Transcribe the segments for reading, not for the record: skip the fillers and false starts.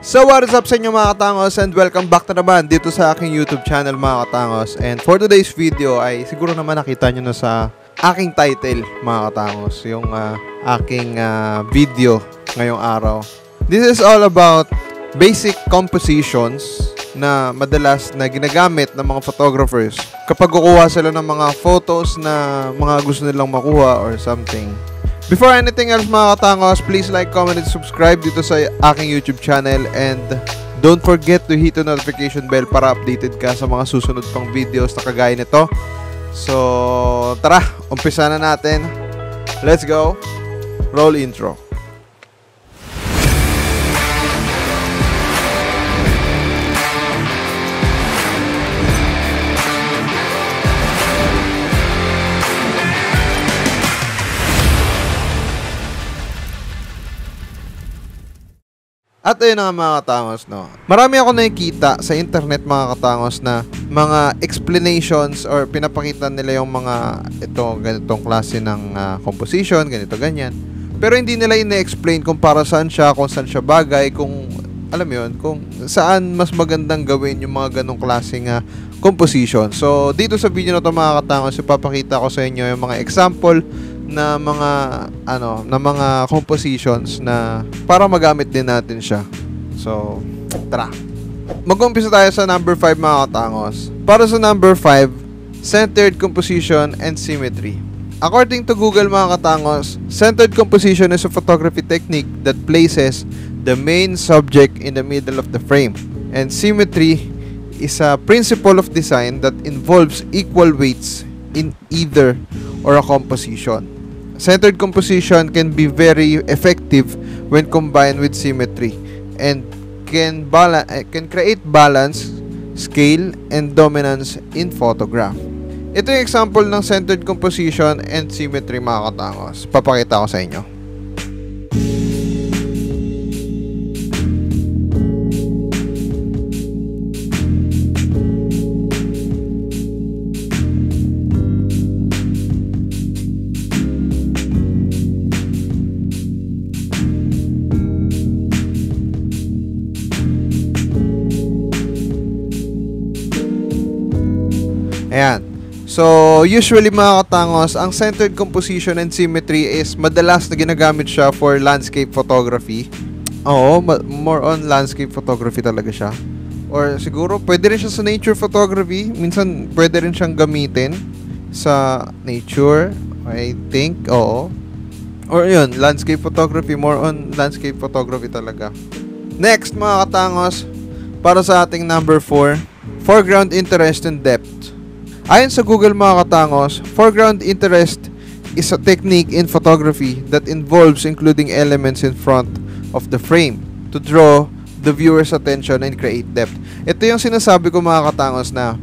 So what is up sa inyo mga katangos, and welcome back na naman dito sa aking YouTube channel mga katangos. And for today's video ay siguro naman nakita nyo na sa aking title mga katangos, yung aking video ngayong araw. This is all about basic compositions na madalas na ginagamit ng mga photographers kapag kukuha sila ng mga photos na mga gusto nilang makuha or something. Before anything else mga katangos, please like, comment, and subscribe dito sa aking YouTube channel, and don't forget to hit the notification bell para updated ka sa mga susunod pang videos na kagaya nito. So tara, umpisa na natin. Let's go. Roll intro. At ayun na nga mga katangos, no? Marami ako nakikita sa internet mga katangos na mga explanations or pinapakita nila yung mga ganitong klase ng composition, ganito, ganyan. Pero hindi nila ina-explain kung para saan siya, kung saan siya bagay, kung alam mo yun, kung saan mas magandang gawin yung mga ganong klaseng composition. So dito sa video na to mga katangos, ipapakita ko sa inyo yung mga example na mga compositions na para magamit din natin siya. So, tara. Mag-umpisa tayo sa number 5 mga katangos. Para sa number 5, centered composition and symmetry. According to Google mga katangos, centered composition is a photography technique that places the main subject in the middle of the frame. And symmetry is a principle of design that involves equal weights in either or a composition. Centered composition can be very effective when combined with symmetry and can create balance, scale, and dominance in photograph. Ito yung example ng centered composition and symmetry mga katangos. Papakita ko sa inyo. Ayan. So, usually mga katangos, ang centered composition and symmetry is madalas na ginagamit siya for landscape photography. Oo, more on landscape photography talaga siya. Or siguro, pwede rin siya sa nature photography. Minsan, pwede rin siyang gamitin sa nature, I think. Oo. Or yun, landscape photography. More on landscape photography talaga. Next, mga katangos, para sa ating number 4, foreground interest and depth. Ayon sa Google mga katangos, foreground interest is a technique in photography that involves including elements in front of the frame to draw the viewer's attention and create depth. Ito yung sinasabi ko mga katangos na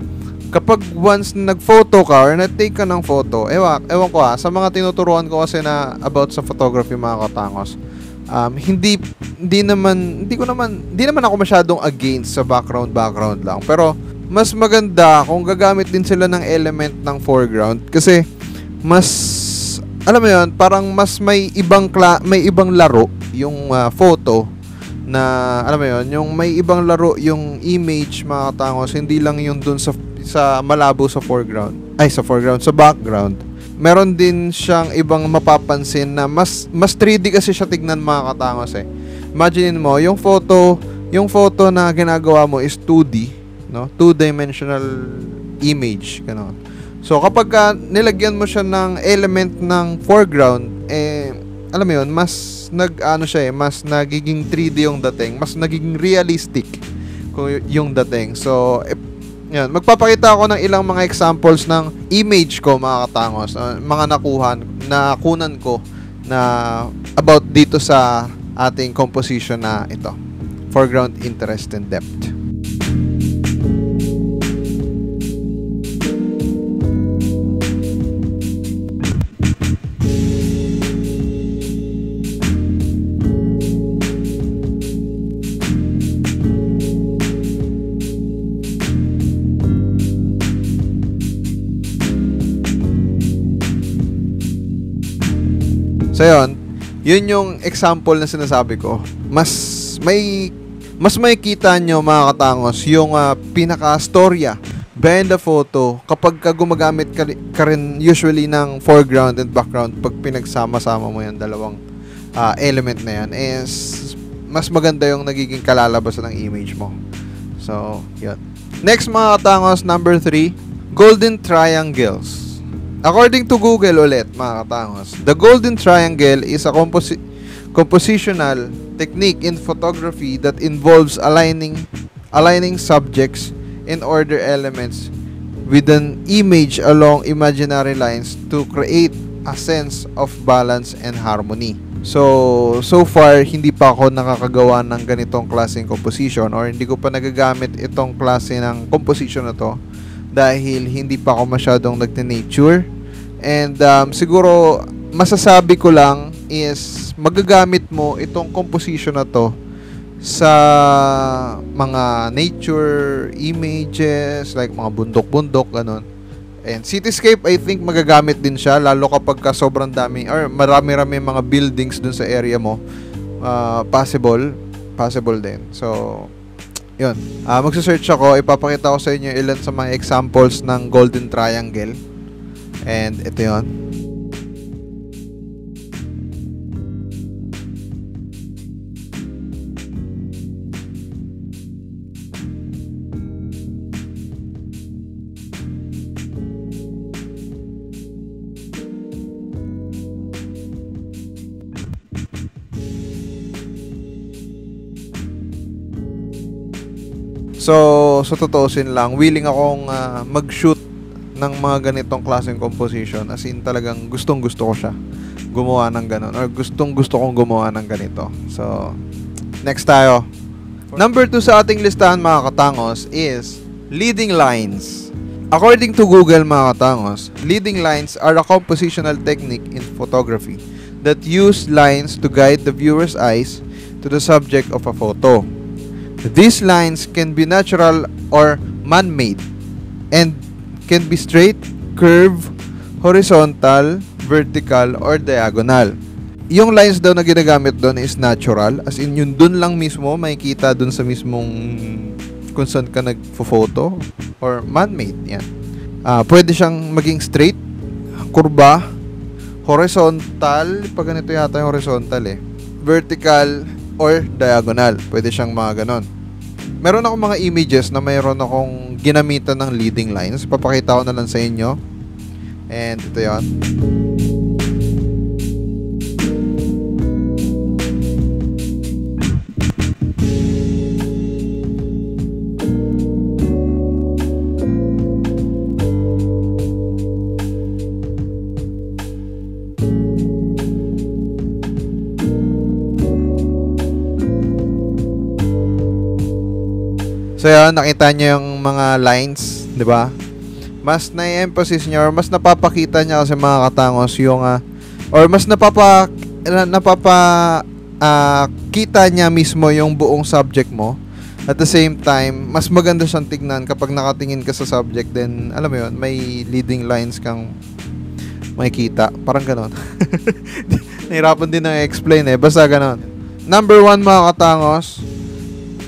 kapag once nag-photo ka or nag-take ka ng photo, ewan ko sa mga tinuturuan ko kasi na about sa photography mga katangos, hindi naman ako masyadong against sa background lang, pero mas maganda kung gagamit din sila ng element ng foreground kasi mas, alam mo yun, parang mas may ibang laro yung photo na, alam mo yun, yung may ibang laro yung image mga katangos, hindi lang yung dun sa malabo sa sa background. Meron din siyang ibang mapapansin na mas 3D kasi siya tignan mga katangos eh. Imagine mo, yung photo na ginagawa mo is 2D, no? Two-dimensional image, gano'n. So kapag nilagyan mo siya ng element ng foreground, alam mo yun, mas mas nagiging 3D yung dating, mas nagiging realistic yung dating. So yan, magpapakita ako ng ilang mga examples ng image ko mga katangos, mga nakunan ko na about dito sa ating composition na ito, foreground interest and depth. So yun yung example na sinasabi ko. Mas may mas makikita nyo mga katangos yung pinaka-storya behind the photo kapag gumagamit ka rin usually ng foreground and background. Pag pinagsama-sama mo yung dalawang element na yan, is mas maganda yung nagiging kalalabasan ng image mo. So, yun. Next mga katangos, number 3, golden triangles. According to Google ulit mga katangos, the golden triangle is a compositional technique in photography that involves aligning subjects in order elements with an image along imaginary lines to create a sense of balance and harmony. So far, hindi pa ako nakakagawa ng ganitong klaseng composition, or hindi ko pa nagagamit itong klase ng composition na to dahil hindi pa ako masyadong nagte-nature. And siguro masasabi ko lang is magagamit mo itong composition na to sa mga nature images like mga bundok-bundok ganun. And cityscape, I think magagamit din siya lalo kapag sobrang dami or marami-rami mga buildings dun sa area mo. Possible din. So yun, magsa-search ako, ipapakita ko sa inyo ilan sa mga examples ng golden triangle. And ito yun. So tutuusin lang, willing akong mag-shoot ng mga ganitong klaseng composition. As in, talagang gustong-gusto ko siya gumawa ng ganon, or gustong-gusto kong gumawa ng ganito. So, next tayo. Number 2 sa ating listahan mga katangos is leading lines. According to Google mga katangos, leading lines are a compositional technique in photography that use lines to guide the viewer's eyes to the subject of a photo. These lines can be natural or man-made and can be straight, curved, horizontal, vertical, or diagonal. Yung lines daw na ginagamit doon is natural, as in yun doon lang mismo makikita doon sa mismong kung saan ka nagpo-photo, or man-made. Yan. Pwede siyang maging straight, kurba, horizontal, pag ganito yata yung horizontal vertical, or diagonal. Pwede siyang mga ganon. Meron akong mga images na mayroon akong ginamitan ng leading lines. Papakita ko na lang sa inyo. And ito yun. So yun, nakita nyo yung mga lines, di ba? Mas na-emphasize nyo, or mas napapakita nyo sa mga katangos yung, or mas kita niya mismo yung buong subject mo. At the same time, mas maganda siyang tignan kapag nakatingin ka sa subject, then, alam mo yun, may leading lines kang makikita. Parang ganon. Nahirapan din na i-explain basta ganon. Number 1 mga katangos,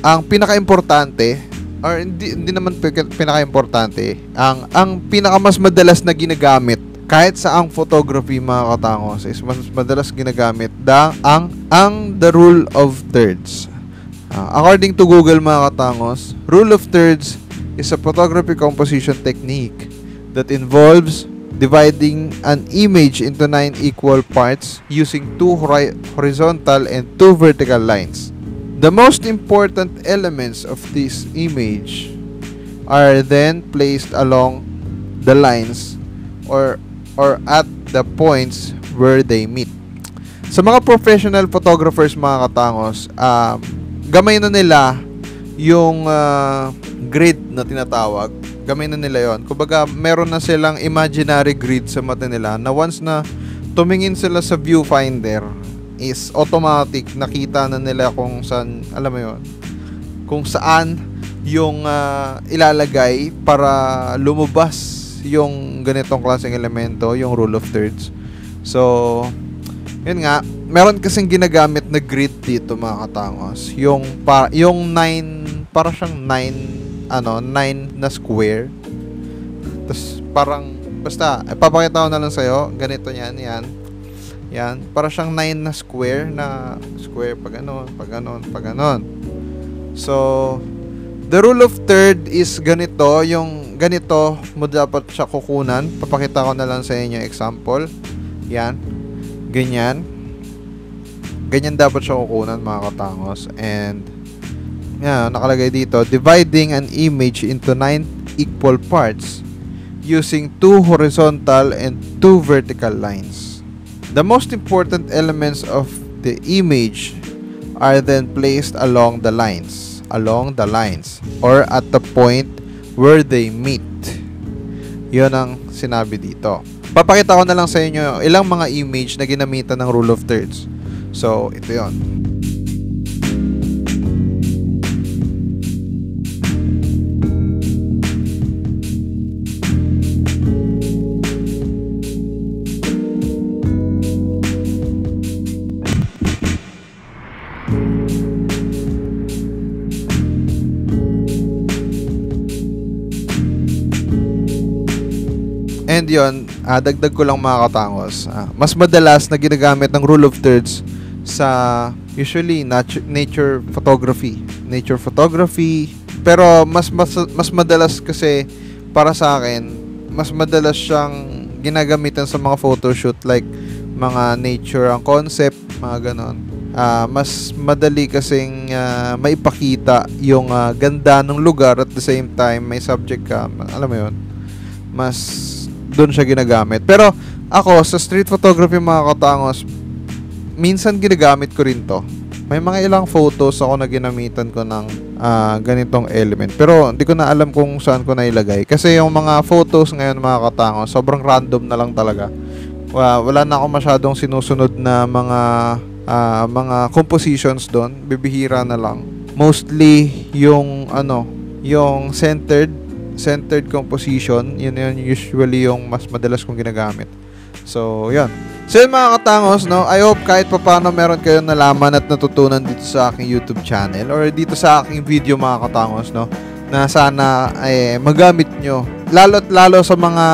ang pinaka-importante, or hindi naman pinaka-importante, ang pinaka-mas madalas na ginagamit kahit sa ang photography mga katangos is mas madalas ginagamit the rule of thirds. According to Google mga katangos, rule of thirds is a photography composition technique that involves dividing an image into 9 equal parts using 2 horizontal and 2 vertical lines. The most important elements of this image are then placed along the lines or at the points where they meet. Sa mga professional photographers mga katangos, gamay na nila yung grid na tinatawag. Gamay na nila yon. Kumbaga, meron na silang imaginary grid sa mata nila na once na tumingin sila sa viewfinder, is automatic nakita na nila kung saan, alam mo yun, kung saan yung ilalagay para lumabas yung ganitong klaseng elemento, yung rule of thirds. So yun nga, meron kasing ginagamit na grid dito mga katangos. Yung 9, para siyang 9 na square. Tapos parang, basta, ipapakita ko na lang sa'yo. Ganito yan. Yan. Para siyang 9 na square pag ganon. So, the rule of third is ganito. Yung ganito mo dapat siya kukunan. Papakita ko na lang sa inyo example. Yan. Ganyan dapat siya kukunan mga katangos. And yan, nakalagay dito, dividing an image into 9 equal parts using 2 horizontal and 2 vertical lines. The most important elements of the image are then placed along the lines or at the point where they meet. Yun ang sinabi dito. Papakita ko na lang sa inyo ilang mga image na ginamitan ng rule of thirds. So, ito yun. And yun, dagdag ko lang mga katangos. Mas madalas na ginagamit ng rule of thirds sa usually nature photography. Pero mas madalas kasi para sa akin, mas madalas siyang ginagamitan sa mga photoshoot like mga nature ang concept, mga ganon. Mas madali kasing maipakita yung ganda ng lugar at the same time may subject ka. Alam mo yun? Mas doon siya ginagamit. Pero ako, sa street photography mga katangos, minsan ginagamit ko rin to. May mga ilang photos ako na ginamitan ko ng ganitong element. Pero hindi ko na alam kung saan ko na ilagay. Kasi yung mga photos ngayon mga katangos, sobrang random na lang talaga. Wala na ako masyadong sinusunod na mga compositions doon. Bibihira na lang. Mostly yung yung centered composition, yun usually yung mas madalas kong ginagamit. So, yun. So, yun mga katangos, no? I hope kahit papano meron kayong nalaman at natutunan dito sa aking YouTube channel or dito sa aking video mga katangos, no? Na sana magamit nyo. Lalo sa mga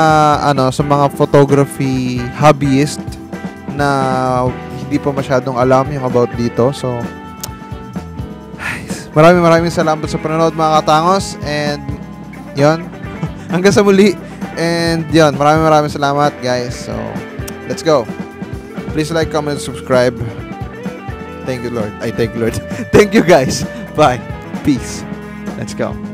sa mga photography hobbyist na hindi pa masyadong alam yung about dito. So, maraming salamat sa panonood mga katangos, and yun, hanggang sa muli. And yun, maraming salamat guys. So, let's go. Please like, comment, subscribe. Thank you Lord. Thank you guys. Bye. Peace. Let's go.